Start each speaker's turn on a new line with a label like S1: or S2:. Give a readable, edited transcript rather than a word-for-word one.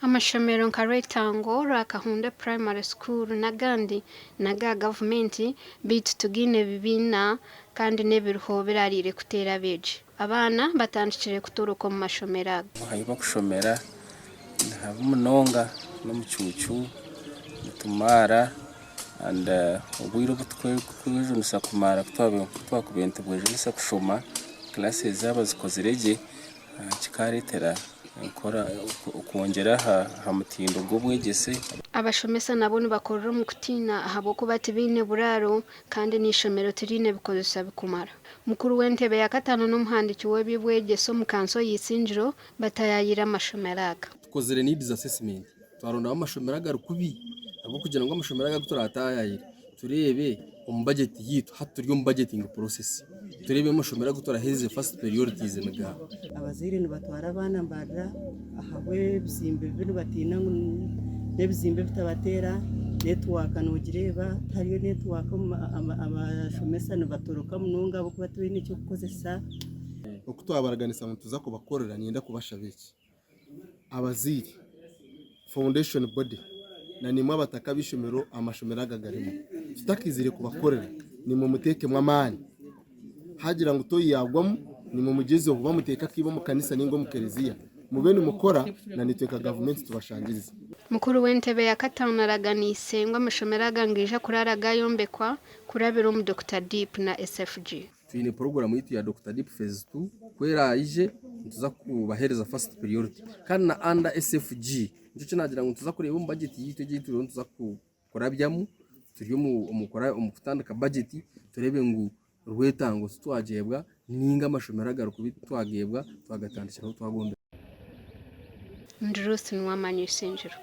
S1: Amashomero nka Rectangle, Rakahunde Primary School n'agandi naga gavumenti bitu tugine bibina kandi n'ebiruho birarire kutera beje. Abana batandikire kuturuka mu mashomero ago.
S2: Hayiba kushomera haba munonga no mucucu mutumara and ubwiro butwejo nisa kumara twakubente bwejo nisa kushoma classes zaba zikozirege kikaretera nkora ukongera ha mutindo bwo bwegese.
S1: Abashomesa nabo nibakorera mu kutina habo kubati bine buraro kandi n'ishomero tirine bikozesa bikumara. Mukuru w'entebe ya katano n'umuhandiki w'ebibwegeso mu kanso yisinjiro batayayira amashomero aga.
S3: Tukozere needs assessment twaronda amashomero aga rukubi abo kugira ngo amashomero aga turatayayira turebe mu budget yitu haturyo mu budgeting process turebe amashomero aga turaheze first priorities mega.
S4: Abazire ni batwara abana mbara ahawe bizimbe bino batina n'ebizimbe bitabatera network anogireba tariyo network abashomesa ni batoroka munonga abo kuba tubine cyo kukozesa
S5: okutwabaraganisa muntu tuza kubakorera nyenda kubashabiki abaziri foundation body na nimwe abataka bishomero amashomero agagarimo tutakizire kubakorera ni mu muteke mwamani hagira ngo toyagwamo ni mu mugezi wo bamuteka kibo mu kanisa ningo mu kereziya mubene mukora na nitweka government tubashangiriza.
S1: Mukuru w'entebe ya katano araganise ngo amashomero agangije kuraraga yombekwa kurabira mu Dr Deep na SFG.
S3: Twine program yitu ya Dr Deep phase 2 kwera ije tuza kubahereza first priority kandi na under SFG nicyo nagira ngo tuza kureba mu budget yitu gitu tuza kurabyamu turiyo umukora umukutandika budget turebe ngo rwetango twajebwa ninga amashomero agaruka twagebwa twagatandikira twagombe.
S1: Ndrusi n'wamanyi sinjiro.